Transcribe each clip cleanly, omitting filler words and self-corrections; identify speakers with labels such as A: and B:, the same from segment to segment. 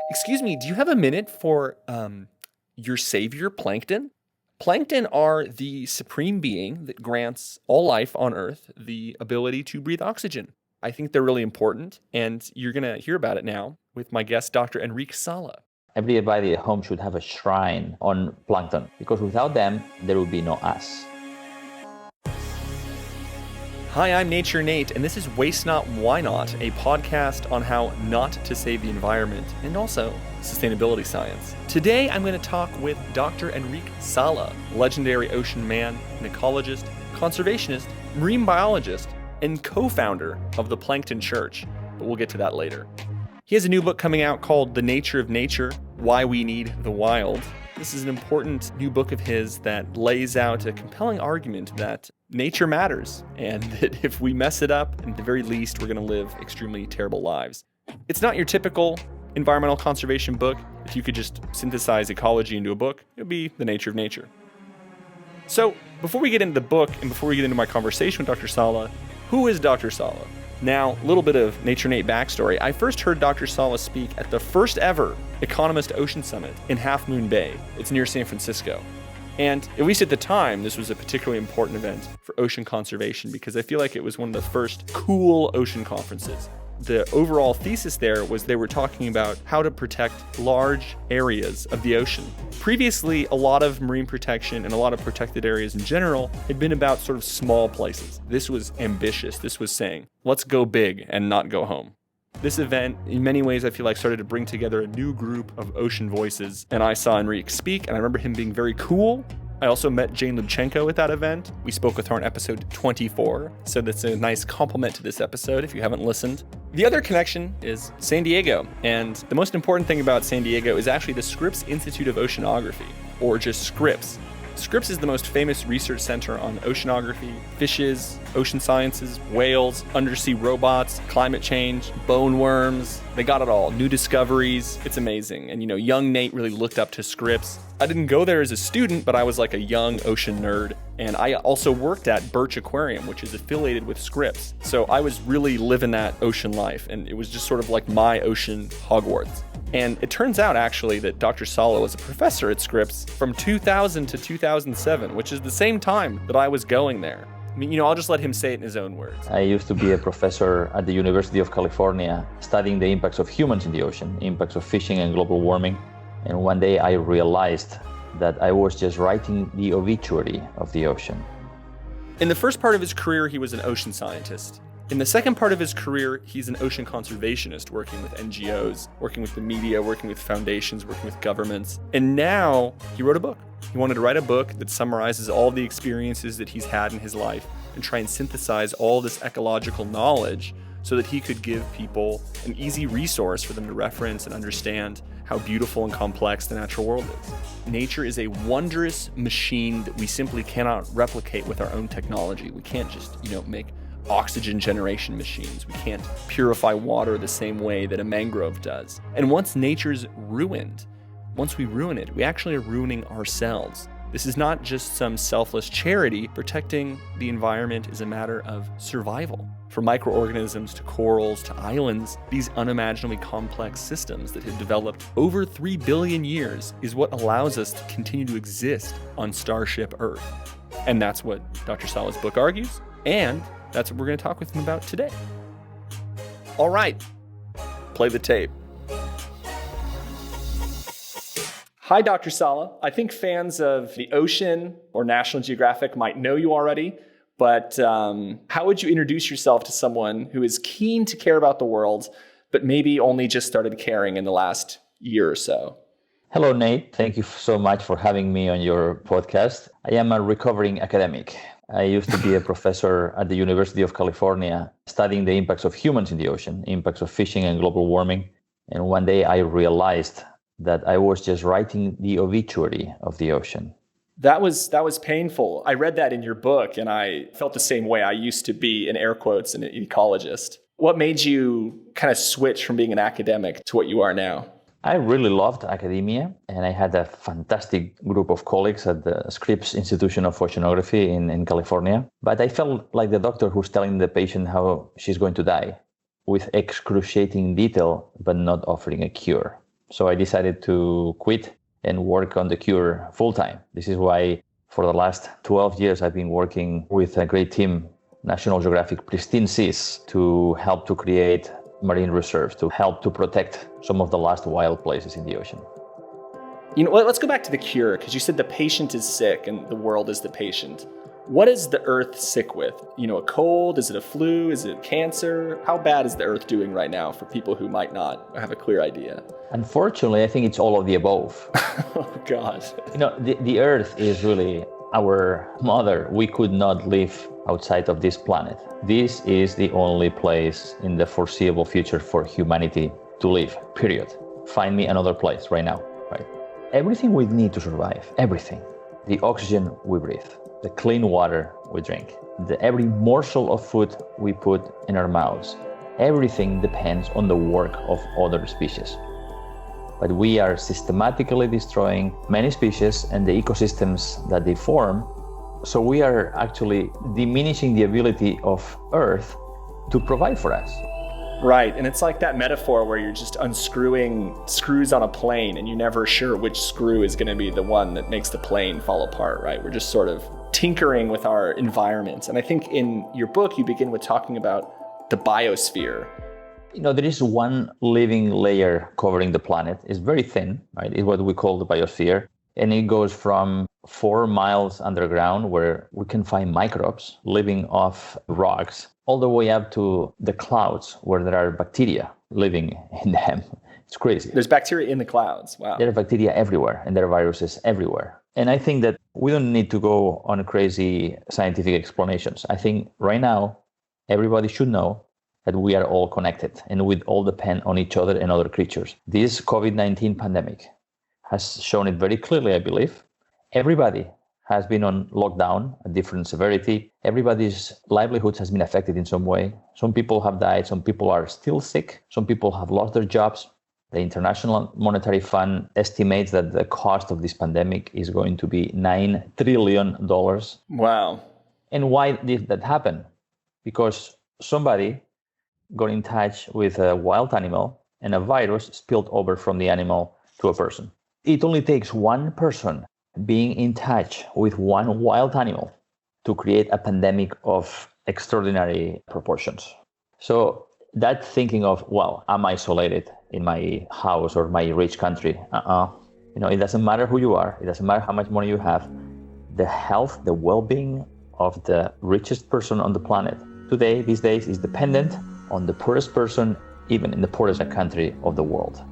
A: Excuse me, do you have a minute for your savior, Plankton? Plankton are the supreme being that grants all life on Earth the ability to breathe oxygen. I think they're really important, and you're going to hear about it now with my guest, Dr. Enric Sala.
B: Everybody at home should have a shrine on plankton, because without them, there would be no us.
A: Hi, I'm Nature Nate, and this is Waste Not, Why Not, a podcast on how not to save the environment and also sustainability science. Today, I'm going to talk with Dr. Enric Sala, legendary ocean man, an ecologist, conservationist, marine biologist, and co-founder of the Plankton Church, but we'll get to that later. He has a new book coming out called The Nature of Nature, Why We Need the Wild. This is an important new book of his that lays out a compelling argument that nature matters, and that if we mess it up, at the very least, we're going to live extremely terrible lives. It's not your typical environmental conservation book. If you could just synthesize ecology into a book, it would be The Nature of Nature. So, before we get into the book, and before we get into my conversation with Dr. Sala, who is Dr. Sala? Now, a little bit of Nature Nate backstory. I first heard Dr. Sala speak at the first ever Economist Ocean Summit in Half Moon Bay. It's near San Francisco. And at least at the time, this was a particularly important event for ocean conservation because I feel like it was one of the first cool ocean conferences. The overall thesis there was they were talking about how to protect large areas of the ocean. Previously, a lot of marine protection and a lot of protected areas in general had been about sort of small places. This was ambitious. This was saying, let's go big and not go home. This event, in many ways, I feel like started to bring together a new group of ocean voices. And I saw Enric speak, and I remember him being very cool. I also met Jane Lubchenco at that event. We spoke with her on episode 24, so that's a nice compliment to this episode if you haven't listened. The other connection is San Diego, and the most important thing about San Diego is actually the Scripps Institute of Oceanography, or just Scripps. Scripps is the most famous research center on oceanography, fishes, ocean sciences, whales, undersea robots, climate change, bone worms. They got it all. New discoveries. It's amazing. And, young Nate really looked up to Scripps. I didn't go there as a student, but I was like a young ocean nerd. And I also worked at Birch Aquarium, which is affiliated with Scripps. So I was really living that ocean life. And it was just sort of like my ocean Hogwarts. And it turns out, actually, that Dr. Sala was a professor at Scripps from 2000 to 2007, which is the same time that I was going there. I mean, I'll just let him say it in his own words.
B: I used to be a professor at the University of California, studying the impacts of humans in the ocean, impacts of fishing and global warming. And one day I realized that I was just writing the obituary of the ocean.
A: In the first part of his career, he was an ocean scientist. In the second part of his career, he's an ocean conservationist, working with NGOs, working with the media, working with foundations, working with governments. And now he wrote a book. He wanted to write a book that summarizes all the experiences that he's had in his life and try and synthesize all this ecological knowledge so that he could give people an easy resource for them to reference and understand how beautiful and complex the natural world is. Nature is a wondrous machine that we simply cannot replicate with our own technology. We can't just, make oxygen generation machines. We can't purify water the same way that a mangrove does. And once nature's ruined, once we ruin it, we actually are ruining ourselves. This is not just some selfless charity. Protecting the environment is a matter of survival. From microorganisms to corals to islands, these unimaginably complex systems that have developed over 3 billion years is what allows us to continue to exist on Starship Earth. And that's what Dr. Sala's book argues, and that's what we're going to talk with him about today. All right, play the tape. Hi, Dr. Sala. I think fans of the ocean or National Geographic might know you already, but how would you introduce yourself to someone who is keen to care about the world, but maybe only just started caring in the last year or so?
B: Hello, Nate. Thank you so much for having me on your podcast. I am a recovering academic. I used to be a professor at the University of California, studying the impacts of humans in the ocean, impacts of fishing and global warming. And one day I realized that I was just writing the obituary of the ocean.
A: That was painful. I read that in your book, and I felt the same way. I used to be, in air quotes, an ecologist. What made you kind of switch from being an academic to what you are now?
B: I really loved academia, and I had a fantastic group of colleagues at the Scripps Institute of Oceanography in California. But I felt like the doctor who's telling the patient how she's going to die, with excruciating detail, but not offering a cure. So I decided to quit and work on the cure full time. This is why for the last 12 years, I've been working with a great team, National Geographic Pristine Seas, to help to create marine reserves, to help to protect some of the last wild places in the ocean.
A: Let's go back to the cure, because you said the patient is sick and the world is the patient. What is the Earth sick with? A cold? Is it a flu? Is it cancer? How bad is the Earth doing right now for people who might not have a clear idea?
B: Unfortunately, I think it's all of the above.
A: Oh, God.
B: The Earth is really our mother. We could not live outside of this planet. This is the only place in the foreseeable future for humanity to live, period. Find me another place right now, right? Everything we need to survive, everything. The oxygen we breathe, the clean water we drink, every morsel of food we put in our mouths, everything depends on the work of other species. But we are systematically destroying many species and the ecosystems that they form. So we are actually diminishing the ability of Earth to provide for us.
A: Right, and it's like that metaphor where you're just unscrewing screws on a plane and you're never sure which screw is going to be the one that makes the plane fall apart, right? We're just sort of tinkering with our environment. And I think in your book, you begin with talking about the biosphere.
B: There is one living layer covering the planet. It's very thin, right? It's what we call the biosphere. And it goes from 4 miles underground, where we can find microbes living off rocks, all the way up to the clouds, where there are bacteria living in them. It's crazy.
A: There's bacteria in the clouds. Wow.
B: There are bacteria everywhere, and there are viruses everywhere. And I think that we don't need to go on crazy scientific explanations. I think right now, everybody should know that we are all connected and we all depend on each other and other creatures. This COVID-19 pandemic has shown it very clearly, I believe. Everybody has been on lockdown at different severity. Everybody's livelihoods has been affected in some way. Some people have died. Some people are still sick. Some people have lost their jobs. The International Monetary Fund estimates that the cost of this pandemic is going to be $9 trillion.
A: Wow.
B: And why did that happen? Because somebody got in touch with a wild animal and a virus spilled over from the animal to a person. It only takes one person being in touch with one wild animal to create a pandemic of extraordinary proportions. So that thinking of, well, I'm isolated in my house or my rich country. It doesn't matter who you are. It doesn't matter how much money you have. The health, the well-being of the richest person on the planet today, these days, is dependent on the poorest person, even in the poorest country of the world.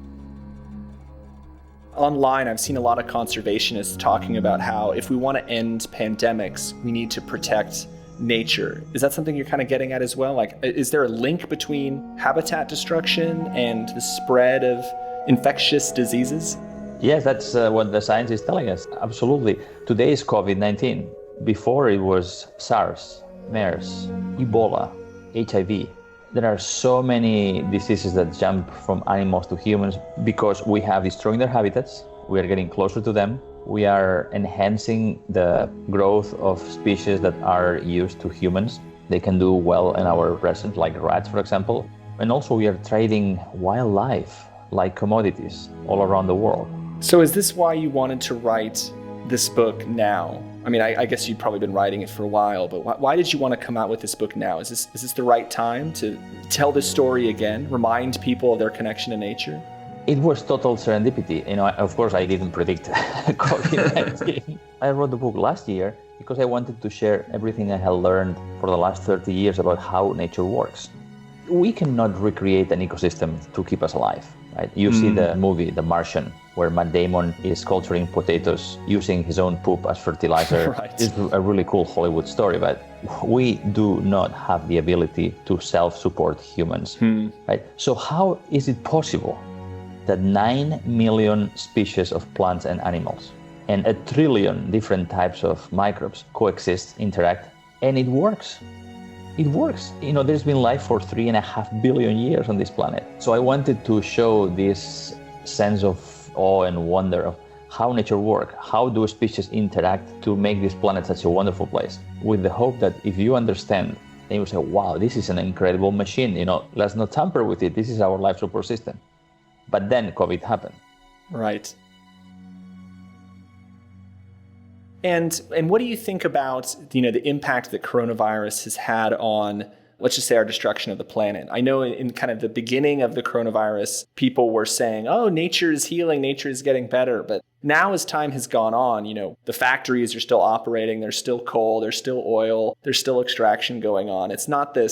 A: Online, I've seen a lot of conservationists talking about how if we want to end pandemics, we need to protect nature. Is that something you're kind of getting at as well? Like, is there a link between habitat destruction and the spread of infectious diseases?
B: Yes, that's what the science is telling us. Absolutely. Today is COVID-19. Before it was SARS, MERS, Ebola, HIV. There are so many diseases that jump from animals to humans because we have destroying their habitats. We are getting closer to them. We are enhancing the growth of species that are used to humans. They can do well in our present, like rats, for example. And also we are trading wildlife like commodities all around the world.
A: So is this why you wanted to write this book now? I mean, I guess you'd probably been writing it for a while, but why did you want to come out with this book now? Is this the right time to tell this story again, remind people of their connection to nature?
B: It was total serendipity. Of course, I didn't predict COVID-19. I wrote the book last year because I wanted to share everything I had learned for the last 30 years about how nature works. We cannot recreate an ecosystem to keep us alive, right? You see the movie, The Martian, where Matt Damon is culturing potatoes using his own poop as fertilizer.
A: Right.
B: It's a really cool Hollywood story, but we do not have the ability to self-support humans, right? So how is it possible that 9 million species of plants and animals and 1 trillion different types of microbes coexist, interact, and it works? It works. There's been life for 3.5 billion years on this planet. So I wanted to show this sense of awe and wonder of how nature works. How do species interact to make this planet such a wonderful place? With the hope that if you understand, then you say, wow, this is an incredible machine. Let's not tamper with it. This is our life support system. But then COVID happened.
A: Right. And what do you think about, the impact that coronavirus has had on, let's just say, our destruction of the planet? I know in kind of the beginning of the coronavirus, people were saying, oh, nature is healing, nature is getting better. But now as time has gone on, the factories are still operating, there's still coal, there's still oil, there's still extraction going on. It's not the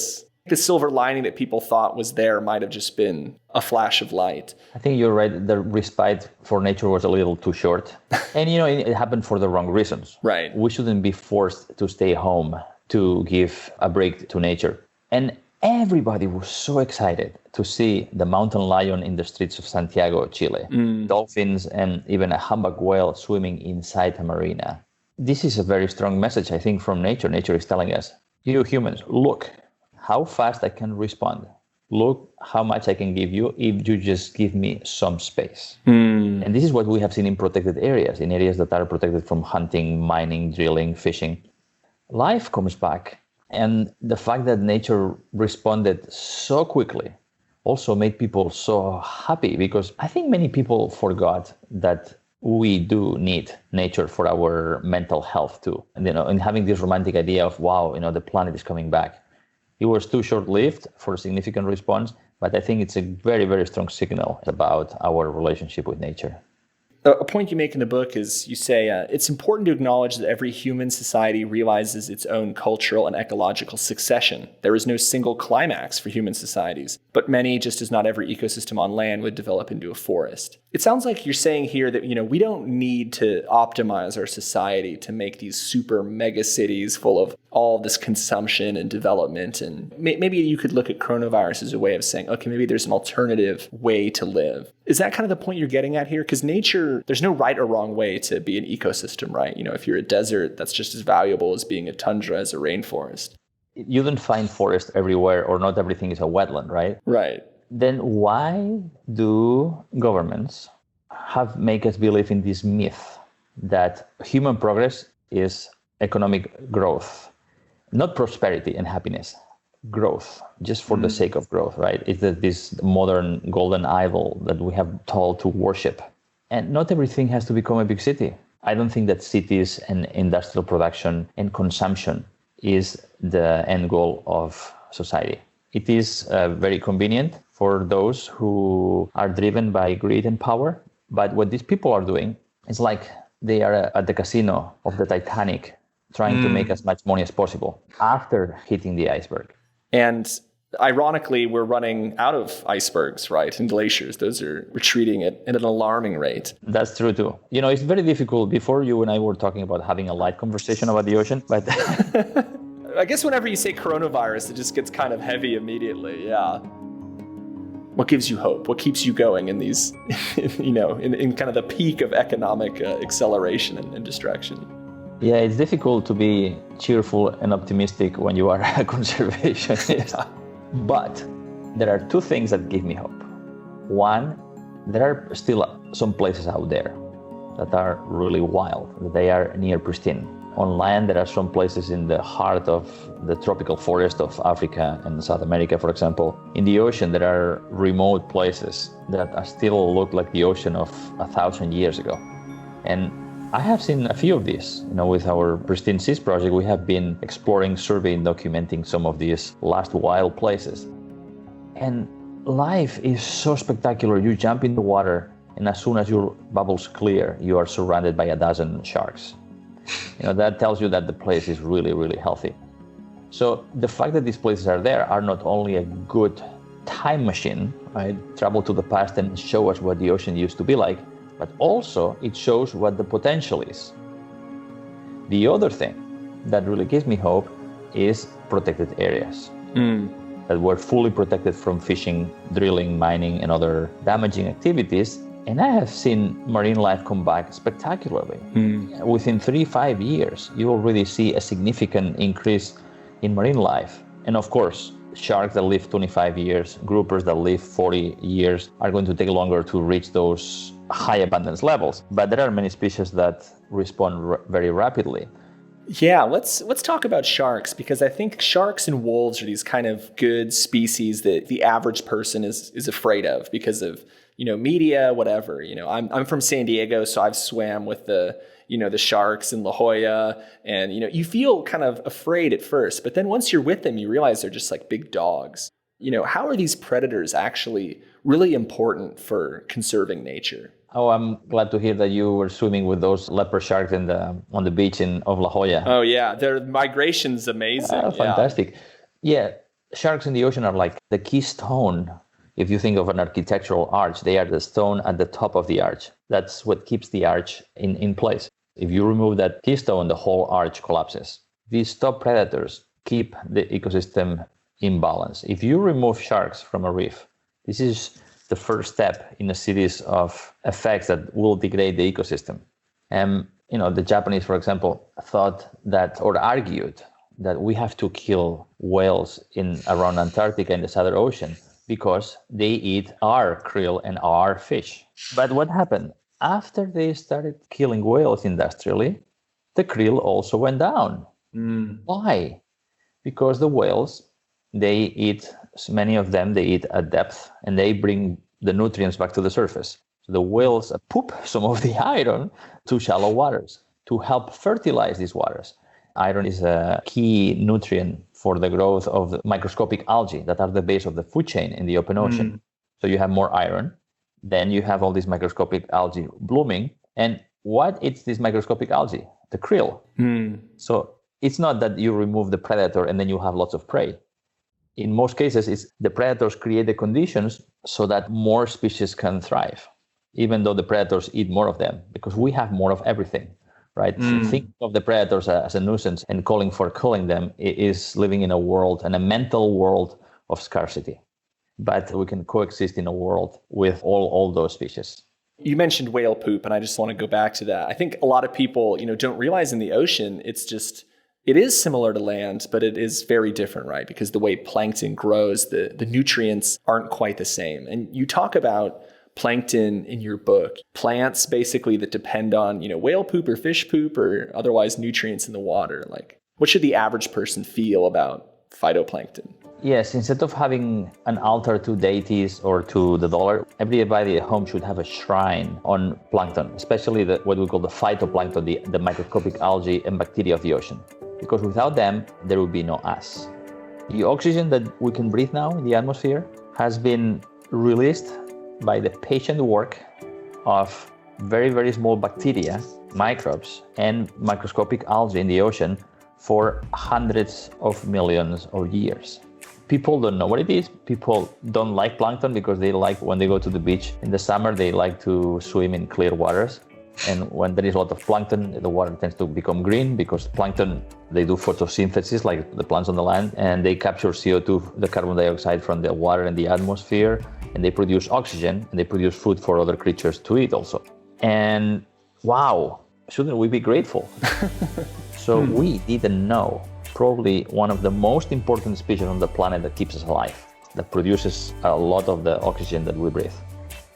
A: silver lining that people thought was there might have just been a flash of light.
B: I think you're right. The respite for nature was a little too short. And, it happened for the wrong reasons.
A: Right.
B: We shouldn't be forced to stay home to give a break to nature. And everybody was so excited to see the mountain lion in the streets of Santiago, Chile, dolphins, and even a humpback whale swimming inside a marina. This is a very strong message, I think, from nature. Nature is telling us, you humans, look how fast I can respond. Look how much I can give you if you just give me some space. And this is what we have seen in protected areas, in areas that are protected from hunting, mining, drilling, fishing. Life comes back. And the fact that nature responded so quickly also made people so happy, because I think many people forgot that we do need nature for our mental health too. And having this romantic idea of, wow, the planet is coming back. It was too short-lived for a significant response, but I think it's a very, very strong signal about our relationship with nature.
A: A point you make in the book is you say, it's important to acknowledge that every human society realizes its own cultural and ecological succession. There is no single climax for human societies, but many, just as not every ecosystem on land would develop into a forest. It sounds like you're saying here that, we don't need to optimize our society to make these super mega cities full of all this consumption and development. And maybe you could look at coronavirus as a way of saying, okay, maybe there's an alternative way to live. Is that kind of the point you're getting at here? Because nature, there's no right or wrong way to be an ecosystem, right? If you're a desert, that's just as valuable as being a tundra, as a rainforest.
B: You don't find forest everywhere, or not everything is a wetland, right?
A: Right.
B: Then why do governments make us believe in this myth that human progress is economic growth? Not prosperity and happiness, growth, just for the sake of growth, right? It's this modern golden idol that we have told to worship. And not everything has to become a big city. I don't think that cities and industrial production and consumption is the end goal of society. It is very convenient for those who are driven by greed and power. But what these people are doing is like they are at the casino of the Titanic, trying to make as much money as possible after hitting the iceberg.
A: And ironically, we're running out of icebergs, right? And glaciers. Those are retreating at an alarming rate.
B: That's true too. It's very difficult. Before, you and I were talking about having a light conversation about the ocean, but
A: I guess whenever you say coronavirus, it just gets kind of heavy immediately. Yeah. What gives you hope? What keeps you going in these, in kind of the peak of economic acceleration and distraction?
B: Yeah, it's difficult to be cheerful and optimistic when you are a conservationist. But there are two things that give me hope. One, there are still some places out there that are really wild. They are near Pristine. On land, there are some places in the heart of the tropical forest of Africa and South America, for example. In the ocean, there are remote places that still look like the ocean of 1,000 years ago. And I have seen a few of these. With our Pristine Seas project, we have been exploring, surveying, documenting some of these last wild places. And life is so spectacular. You jump in the water, and as soon as your bubbles clear, you are surrounded by a dozen sharks. That tells you that the place is really, really healthy. So the fact that these places are there are not only a good time machine, right? Travel to the past and show us what the ocean used to be like, but also it shows what the potential is. The other thing that really gives me hope is protected areas that were fully protected from fishing, drilling, mining, and other damaging activities. And I have seen marine life come back spectacularly. Within 3-5 years, you already see a significant increase in marine life. And of course, sharks that live 25 years, groupers that live 40 years are going to take longer to reach those high abundance levels. But there are many species that respond very rapidly.
A: Yeah, let's talk about sharks, because I think sharks and wolves are these kind of good species that the average person is afraid of because of media, whatever. I'm from San Diego, so I've swam with the sharks in La Jolla, and you feel kind of afraid at first, but then once you're with them, you realize they're just like big dogs. How are these predators actually really important for conserving nature?
B: Oh, I'm glad to hear that you were swimming with those leopard sharks on the beach of La Jolla.
A: Oh yeah, their migration's amazing.
B: Fantastic. Yeah, sharks in the ocean are like the keystone. If you think of an architectural arch, they are the stone at the top of the arch. That's what keeps the arch in place. If you remove that keystone, the whole arch collapses. These top predators keep the ecosystem in balance. If you remove sharks from a reef, this is the first step in a series of effects that will degrade the ecosystem. And, the Japanese, for example, thought that, or argued that we have to kill whales around Antarctica and the Southern Ocean because they eat our krill and our fish. But what happened? After they started killing whales industrially, the krill also went down. Why? Because the whales, they eat, many of them, they eat at depth and they bring the nutrients back to the surface. So the whales poop some of the iron to shallow waters to help fertilize these waters. Iron is a key nutrient for the growth of the microscopic algae that are the base of the food chain in the open ocean. So you have more iron, then you have all these microscopic algae blooming. And what is this microscopic algae? The krill. So it's not that you remove the predator and then you have lots of prey. In most cases, it's the predators create the conditions so that more species can thrive, even though the predators eat more of them, because we have more of everything. Right? Think of the predators as a nuisance, and calling for killing them is living in a mental world of scarcity. But we can coexist in a world with all those species.
A: You mentioned whale poop, and I just want to go back to that. I think a lot of people, don't realize in the ocean, it is similar to land, but it is very different, right? Because the way plankton grows, the nutrients aren't quite the same. And you talk about plankton in your book, plants basically that depend on, whale poop or fish poop or otherwise nutrients in the water. Like, what should the average person feel about phytoplankton?
B: Yes, instead of having an altar to deities or to the dollar, everybody at home should have a shrine on plankton, especially what we call the phytoplankton, the microscopic algae and bacteria of the ocean. Because without them, there would be no us. The oxygen that we can breathe now in the atmosphere has been released by the patient work of very, very small bacteria, microbes, and microscopic algae in the ocean for hundreds of millions of years. People don't know what it is. People don't like plankton because when they go to the beach in the summer, they like to swim in clear waters. And when there is a lot of plankton, the water tends to become green because plankton, they do photosynthesis like the plants on the land, and they capture CO2, the carbon dioxide from the water and the atmosphere, and they produce oxygen, and they produce food for other creatures to eat also. And wow, shouldn't we be grateful? So we didn't know probably one of the most important species on the planet that keeps us alive, that produces a lot of the oxygen that we breathe,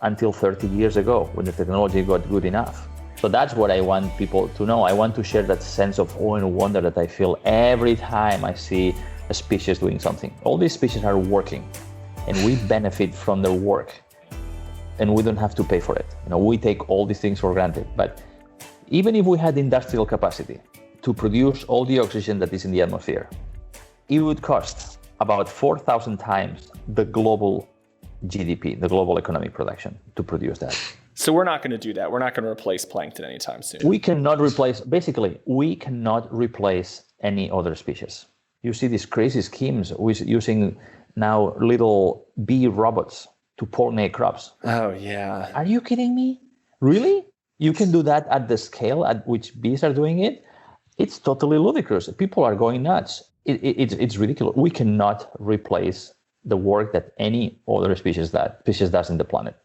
B: until 30 years ago when the technology got good enough. So that's what I want people to know. I want to share that sense of awe and wonder that I feel every time I see a species doing something. All these species are working, and we benefit from their work, and we don't have to pay for it. We take all these things for granted. But even if we had industrial capacity to produce all the oxygen that is in the atmosphere, it would cost about 4,000 times the global GDP, the global economic production, to produce that.
A: So we're not going to do that. We're not going to replace plankton anytime soon.
B: We cannot replace any other species. You see these crazy schemes with using now little bee robots to pollinate crops.
A: Oh, yeah.
B: Are you kidding me? Really? You can do that at the scale at which bees are doing it? It's totally ludicrous. People are going nuts. It's ridiculous. We cannot replace the work that any other species does in the planet.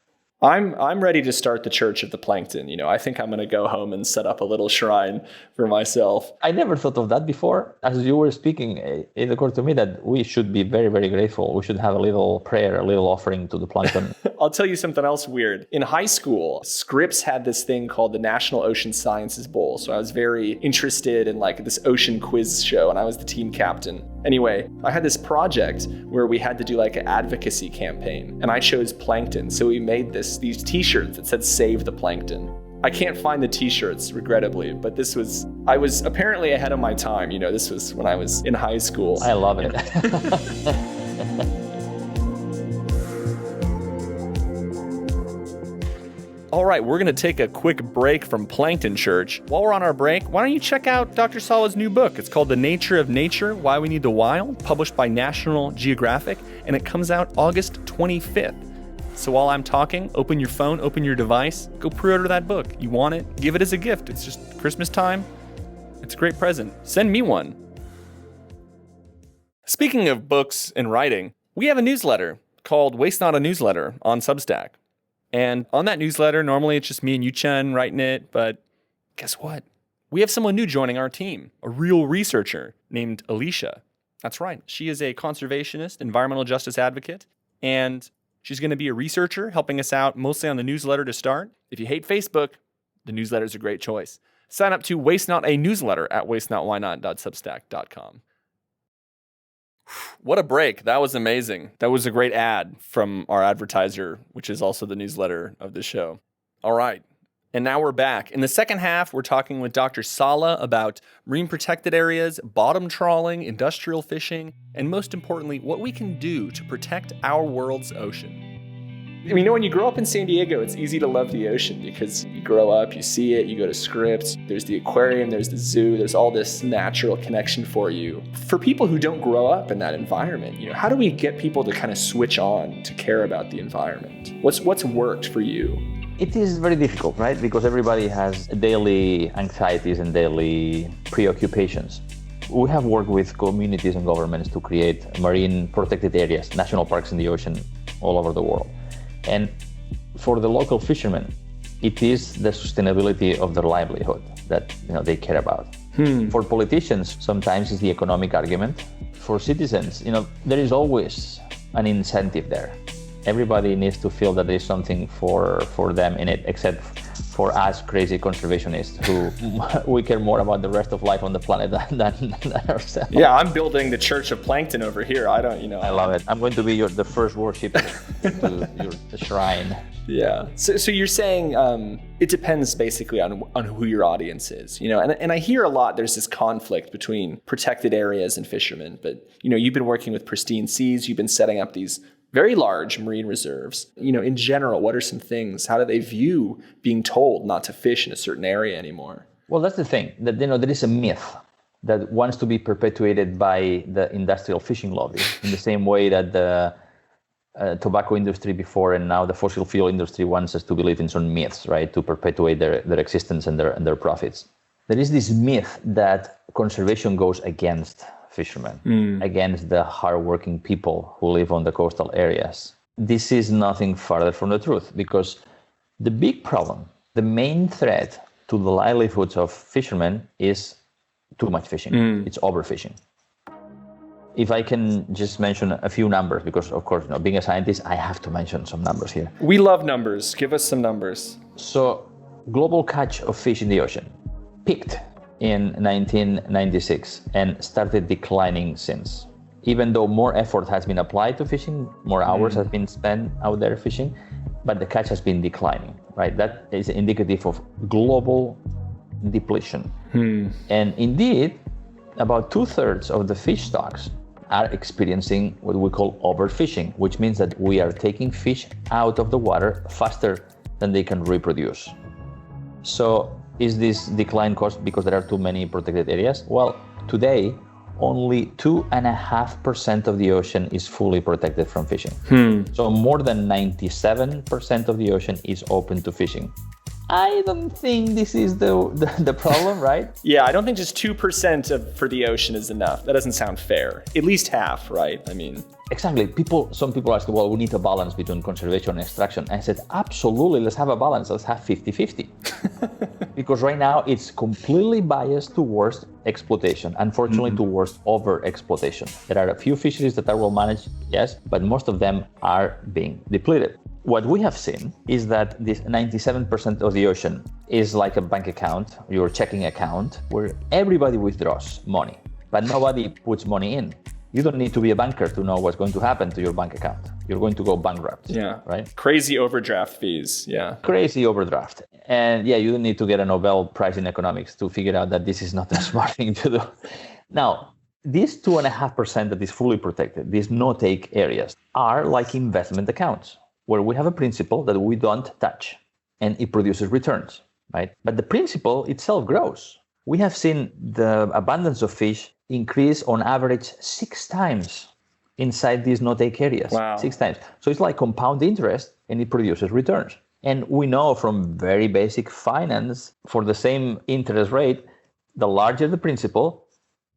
A: I'm ready to start the Church of the Plankton. I think I'm going to go home and set up a little shrine for myself.
B: I never thought of that before. As you were speaking, it occurred to me that we should be very, very grateful. We should have a little prayer, a little offering to the plankton.
A: I'll tell you something else weird. In high school, Scripps had this thing called the National Ocean Sciences Bowl. So I was very interested in this ocean quiz show, and I was the team captain. Anyway, I had this project where we had to do like an advocacy campaign, and I chose plankton. So we made these t-shirts that said "Save the Plankton." I can't find the t-shirts, regrettably, but I was apparently ahead of my time. This was when I was in high school.
B: I love it.
A: All right, we're going to take a quick break from Plankton Church. While we're on our break, why don't you check out Dr. Sala's new book? It's called The Nature of Nature, Why We Need the Wild, published by National Geographic, and it comes out August 25th. So while I'm talking, open your phone, open your device, go pre-order that book. You want it? Give it as a gift. It's just Christmas time. It's a great present. Send me one. Speaking of books and writing, we have a newsletter called Waste Not a Newsletter on Substack. And on that newsletter, normally it's just me and Yu-Chen writing it, but guess what? We have someone new joining our team, a real researcher named Alicia. That's right. She is a conservationist, environmental justice advocate, and she's going to be a researcher helping us out mostly on the newsletter to start. If you hate Facebook, the newsletter is a great choice. Sign up to Waste Not a Newsletter at wastenotwhynot.substack.com. What a break. That was amazing. That was a great ad from our advertiser, which is also the newsletter of the show. All right. And now we're back. In the second half, we're talking with Dr. Sala about marine protected areas, bottom trawling, industrial fishing, and most importantly, what we can do to protect our world's ocean. When you grow up in San Diego, it's easy to love the ocean because you grow up, you see it, you go to Scripps, there's the aquarium, there's the zoo, there's all this natural connection for you. For people who don't grow up in that environment, how do we get people to kind of switch on to care about the environment? What's worked for you?
B: It is very difficult, right? Because everybody has daily anxieties and daily preoccupations. We have worked with communities and governments to create marine protected areas, national parks in the ocean all over the world. And for the local fishermen, it is the sustainability of their livelihood that they care about. For politicians, sometimes it's the economic argument. For citizens, there is always an incentive there. Everybody needs to feel that there's something for them in it, except for us crazy conservationists who we care more about the rest of life on the planet than ourselves.
A: Yeah, I'm building the Church of Plankton over here. I
B: love it. I'm going to be the first worship to your shrine.
A: Yeah. So you're saying it depends basically on who your audience is, and I hear a lot there's this conflict between protected areas and fishermen, but you've been working with Pristine Seas, you've been setting up these very large marine reserves. In general, what are some things? How do they view being told not to fish in a certain area anymore?
B: Well, that's the thing, that there is a myth that wants to be perpetuated by the industrial fishing lobby in the same way that the tobacco industry before and now the fossil fuel industry wants us to believe in some myths, right, to perpetuate their existence and their profits. There is this myth that conservation goes against fishermen, against the hardworking people who live on the coastal areas. This is nothing farther from the truth, because the big problem, the main threat to the livelihoods of fishermen is too much fishing. It's overfishing. If I can just mention a few numbers, because of course, being a scientist, I have to mention some numbers here.
A: We love numbers. Give us some numbers.
B: So, global catch of fish in the ocean peaked in 1996 and started declining since. Even though more effort has been applied to fishing, more hours have been spent out there fishing, but the catch has been declining, right? That is indicative of global depletion. And indeed, about 2/3 of the fish stocks are experiencing what we call overfishing, which means that we are taking fish out of the water faster than they can reproduce. So is this decline caused because there are too many protected areas? Well, today, only 2.5% of the ocean is fully protected from fishing. So more than 97% of the ocean is open to fishing. I don't think this is the problem, right?
A: Yeah, I don't think just 2% for the ocean is enough. That doesn't sound fair. At least half, right?
B: Exactly. Some people ask, well, we need a balance between conservation and extraction. I said, absolutely, let's have a balance. Let's have 50-50. Because right now it's completely biased towards exploitation, unfortunately towards over-exploitation. There are a few fisheries that are well managed, yes, but most of them are being depleted. What we have seen is that this 97% of the ocean is like a bank account, your checking account, where everybody withdraws money, but nobody puts money in. You don't need to be a banker to know what's going to happen to your bank account. You're going to go bankrupt.
A: Yeah.
B: Right?
A: Crazy overdraft fees. Yeah.
B: Crazy overdraft. And yeah, you don't need to get a Nobel Prize in economics to figure out that this is not a smart thing to do. Now, these 2.5% that is fully protected, these no-take areas, are like investment accounts where we have a principal that we don't touch and it produces returns, right? But the principal itself grows. We have seen the abundance of fish increase on average 6 times inside these no-take areas.
A: Wow.
B: 6 times. So it's like compound interest and it produces returns. And we know from very basic finance, for the same interest rate, the larger the principal,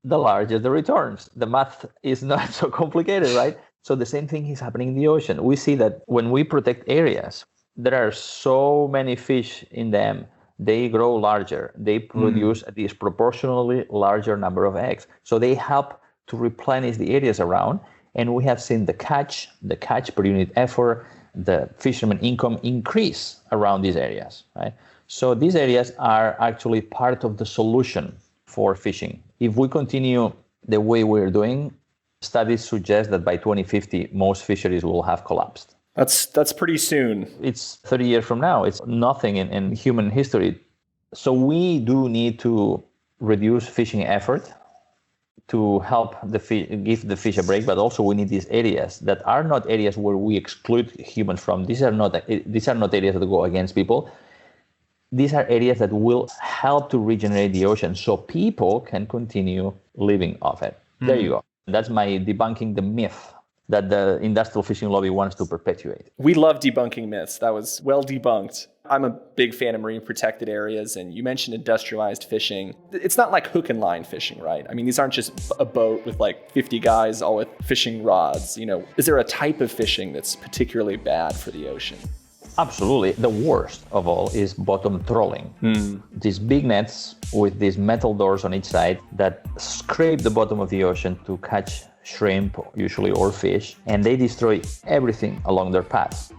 B: the larger the returns. The math is not so complicated, right? So the same thing is happening in the ocean. We see that when we protect areas, there are so many fish in them, they grow larger. They produce a disproportionately larger number of eggs. So they help to replenish the areas around. And we have seen the catch per unit effort, the fisherman income increase around these areas, right? So these areas are actually part of the solution for fishing. If we continue the way we're doing, studies suggest that by 2050, most fisheries will have collapsed.
A: That's pretty soon.
B: It's 30 years from now. It's nothing in human history. So we do need to reduce fishing effort to help the fish, give the fish a break, but also we need these areas that are not areas where we exclude humans from. These are not areas that go against people. These are areas that will help to regenerate the ocean so people can continue living off it. There you go. That's my debunking the myth that the industrial fishing lobby wants to perpetuate.
A: We love debunking myths. That was well debunked. I'm a big fan of marine protected areas, and you mentioned industrialized fishing. It's not like hook and line fishing, right? I mean, these aren't just a boat with like 50 guys all with fishing rods. You know, is there a type of fishing that's particularly bad for the ocean?
B: Absolutely. The worst of all is bottom trawling. These big nets with these metal doors on each side that scrape the bottom of the ocean to catch shrimp, usually, or fish, and they destroy everything along their paths.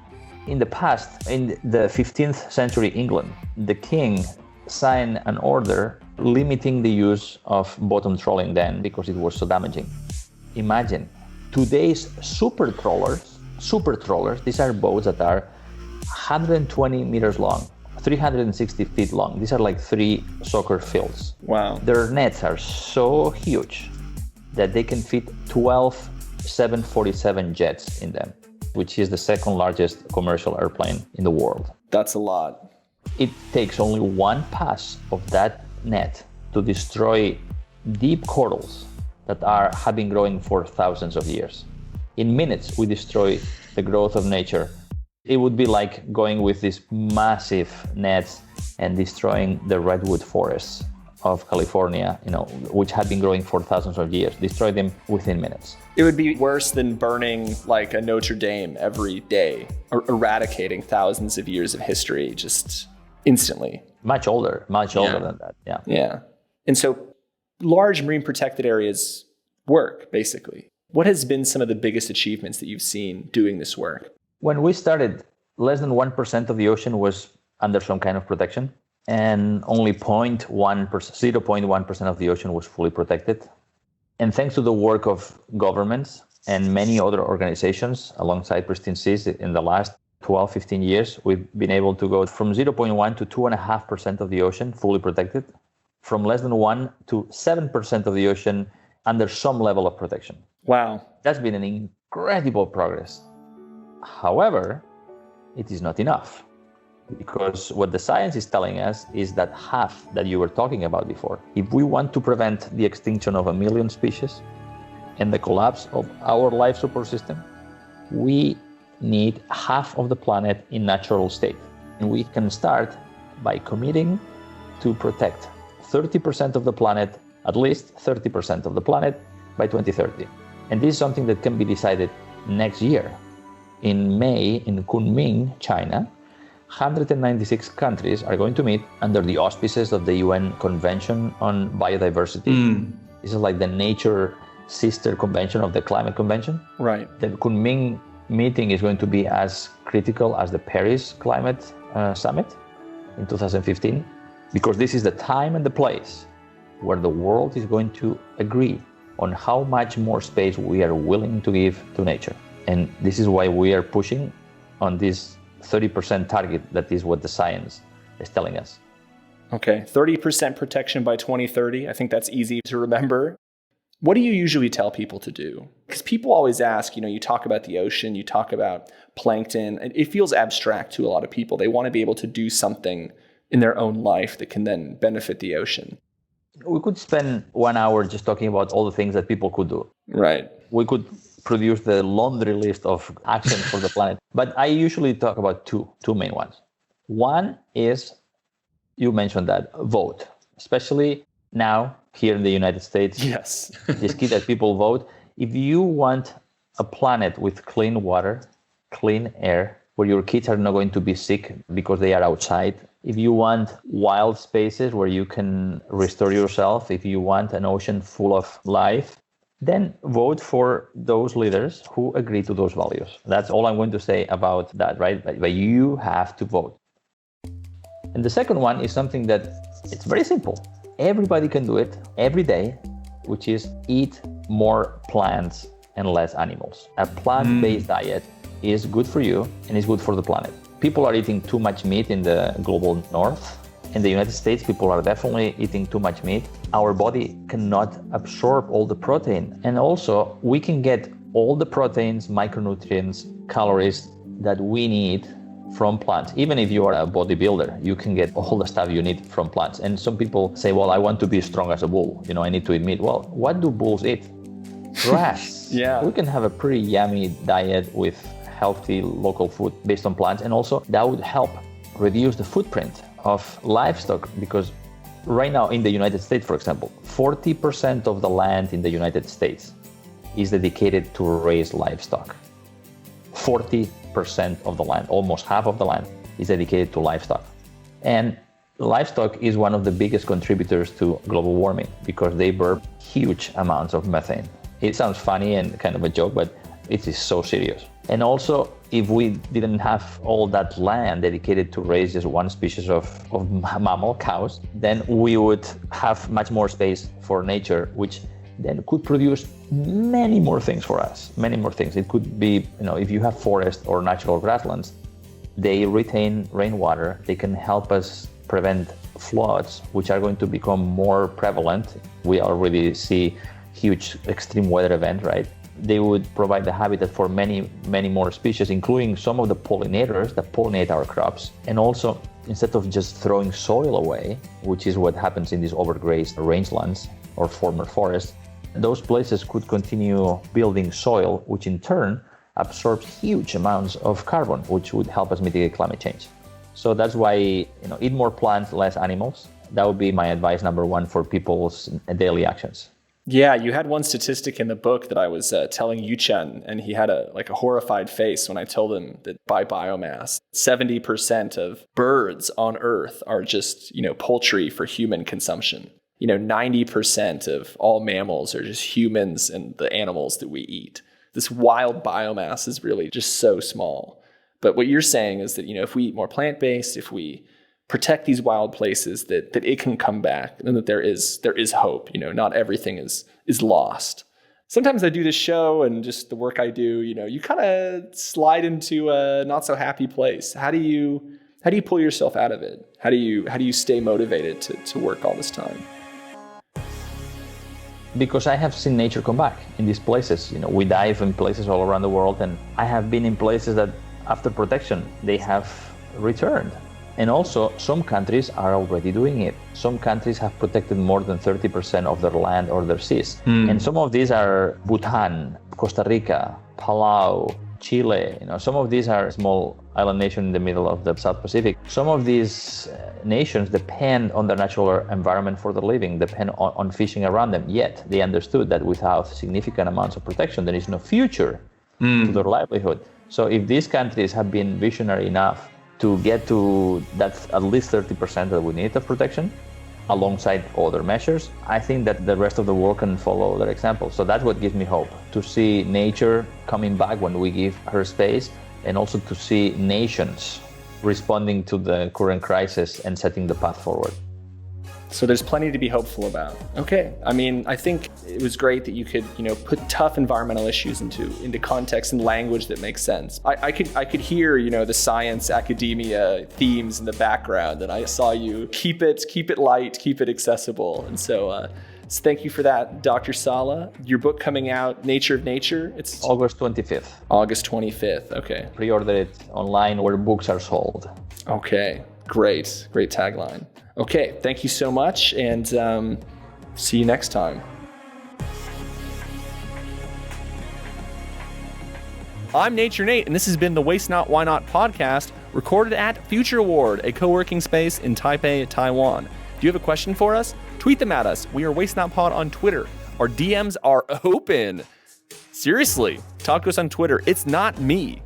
B: In the past, in the 15th century England, the king signed an order limiting the use of bottom trawling then because it was so damaging. Imagine today's super trawlers, these are boats that are 120 meters long, 360 feet long. These are like 3 soccer fields.
A: Wow.
B: Their nets are so huge that they can fit 12 747 jets in them, which is the second largest commercial airplane in the world.
A: That's a lot.
B: It takes only one pass of that net to destroy deep corals that have been growing for thousands of years. In minutes, we destroy the growth of nature. It would be like going with these massive nets and destroying the redwood forests of California, which have been growing for thousands of years. Destroy them within minutes.
A: It would be worse than burning like a Notre Dame every day, or eradicating thousands of years of history just instantly.
B: Much older than that. Yeah.
A: Yeah. And so large marine protected areas work, basically. What has been some of the biggest achievements that you've seen doing this work?
B: When we started, less than 1% of the ocean was under some kind of protection, and only 0.1% of the ocean was fully protected. And thanks to the work of governments and many other organizations alongside Pristine Seas in the last 12, 15 years, we've been able to go from 0.1 to 2.5% of the ocean fully protected, from less than 1 to 7% of the ocean under some level of protection.
A: Wow.
B: That's been an incredible progress. However, it is not enough, because what the science is telling us is that half that you were talking about before. If we want to prevent the extinction of 1 million species and the collapse of our life support system, we need half of the planet in natural state. And we can start by committing to protect 30% of the planet, at least 30% of the planet by 2030. And this is something that can be decided next year. In May, in Kunming, China, 196 countries are going to meet under the auspices of the UN Convention on Biodiversity. This is like the nature sister convention of the climate convention.
A: Right.
B: The Kunming meeting is going to be as critical as the Paris Climate Summit in 2015, because this is the time and the place where the world is going to agree on how much more space we are willing to give to nature. And this is why we are pushing on this 30% target. That is what the science is telling us.
A: Okay, 30% protection by 2030. I think that's easy to remember. What do you usually tell people to do? Because people always ask, you talk about the ocean, you talk about plankton, and it feels abstract to a lot of people. They want to be able to do something in their own life that can then benefit the ocean.
B: We could spend 1 hour just talking about all the things that people could do.
A: Right.
B: We could produce the laundry list of actions for the planet. But I usually talk about two main ones. One is, you mentioned that, vote, especially now here in the United States.
A: Yes.
B: It's key that people vote. If you want a planet with clean water, clean air, where your kids are not going to be sick because they are outside, if you want wild spaces where you can restore yourself, if you want an ocean full of life, then vote for those leaders who agree to those values. That's all I'm going to say about that, right? But you have to vote. And the second one is something that it's very simple. Everybody can do it every day, which is eat more plants and less animals. A plant-based diet is good for you and is good for the planet. People are eating too much meat in the global north. In the United States, people are definitely eating too much meat. Our body cannot absorb all the protein. And also, we can get all the proteins, micronutrients, calories that we need from plants. Even if you are a bodybuilder, you can get all the stuff you need from plants. And some people say, well, I want to be strong as a bull. I need to eat meat. Well, what do bulls eat? Grass.
A: Yeah.
B: We can have a pretty yummy diet with healthy local food based on plants. And also that would help reduce the footprint of livestock, because right now in the United States, for example, 40% of the land in the United States is dedicated to raise livestock. 40% of the land, almost half of the land, is dedicated to livestock. And livestock is one of the biggest contributors to global warming because they burn huge amounts of methane. It sounds funny and kind of a joke, but it is so serious. And also, if we didn't have all that land dedicated to raise just one species of mammal, cows, then we would have much more space for nature, which then could produce many more things for us, many more things. It could be, if you have forest or natural grasslands, they retain rainwater. They can help us prevent floods, which are going to become more prevalent. We already see huge extreme weather events, right? They would provide the habitat for many, many more species, including some of the pollinators that pollinate our crops. And also, instead of just throwing soil away, which is what happens in these overgrazed rangelands or former forests, those places could continue building soil, which in turn absorbs huge amounts of carbon, which would help us mitigate climate change. So that's why, eat more plants, less animals. That would be my advice number one for people's daily actions.
A: Yeah, you had one statistic in the book that I was telling Yuchen, and he had a horrified face when I told him that by biomass, 70% of birds on Earth are just, poultry for human consumption. 90% of all mammals are just humans and the animals that we eat. This wild biomass is really just so small. But what you're saying is that, if we eat more plant-based, if we protect these wild places, that it can come back, and that there is hope. Not everything is lost. Sometimes I do this show and just the work I do, you kind of slide into a not so happy place. How do you pull yourself out of it? How do you stay motivated to work all this time?
B: Because I have seen nature come back in these places. We dive in places all around the world, and I have been in places that after protection, they have returned. And also, some countries are already doing it. Some countries have protected more than 30% of their land or their seas. And some of these are Bhutan, Costa Rica, Palau, Chile. Some of these are small island nations in the middle of the South Pacific. Some of these nations depend on their natural environment for their living, depend on fishing around them. Yet they understood that without significant amounts of protection, there is no future to their livelihood. So if these countries have been visionary enough to get to that at least 30% that we need of protection, alongside other measures, I think that the rest of the world can follow their example. So that's what gives me hope, to see nature coming back when we give her space, and also to see nations responding to the current crisis and setting the path forward.
A: So there's plenty to be hopeful about. Okay. I mean, I think it was great that you could, put tough environmental issues into context and language that makes sense. I could hear, the science academia themes in the background, and I saw you keep it light, keep it accessible. And so thank you for that, Dr. Sala. Your book coming out, Nature of Nature. It's
B: August 25th.
A: August 25th. Okay.
B: Pre-order it online where books are sold.
A: Okay. Great tagline. Okay, thank you so much, and see you next time. I'm Nature Nate, and this has been the Waste Not, Why Not podcast, recorded at Future Ward, a co-working space in Taipei, Taiwan. Do you have a question for us? Tweet them at us. We are Waste Not Pod on Twitter. Our DMs are open. Seriously, talk to us on Twitter. It's not me.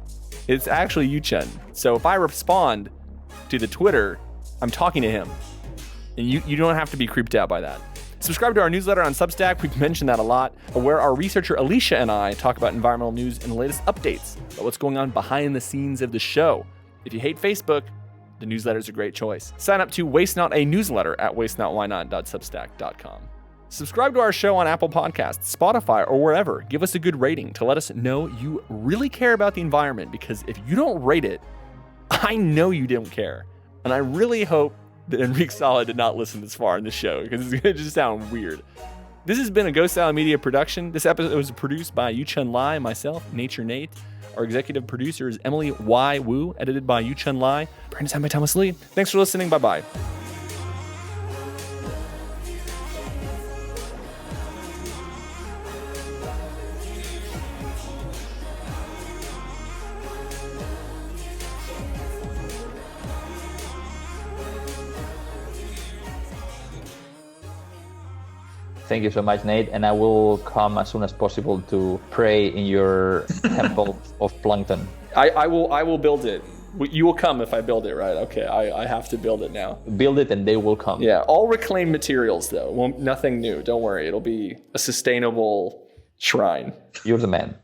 A: It's actually Yuchen. So if I respond to the Twitter, I'm talking to him. And you don't have to be creeped out by that. Subscribe to our newsletter on Substack. We've mentioned that a lot, where our researcher Alicia and I talk about environmental news and the latest updates about what's going on behind the scenes of the show. If you hate Facebook, the newsletter is a great choice. Sign up to Waste Not, a newsletter at wastenotwhynot.substack.com. Subscribe to our show on Apple Podcasts, Spotify, or wherever. Give us a good rating to let us know you really care about the environment, because if you don't rate it, I know you don't care. And I really hope that Enric Sala did not listen this far in the show, because it's going to just sound weird. This has been a Ghost Style Media production. This episode was produced by Yuchen Lai, myself, Nature Nate. Our executive producer is Emily Y. Wu, edited by Yuchen Lai. Brand designed by Thomas Lee. Thanks for listening. Bye-bye.
B: Thank you so much, Nate. And I will come as soon as possible to pray in your temple of plankton.
A: I will build it. You will come if I build it, right? Okay, I have to build it now.
B: Build it and they will come.
A: Yeah, all reclaimed materials, though. Nothing new. Don't worry. It'll be a sustainable shrine.
B: You're the man.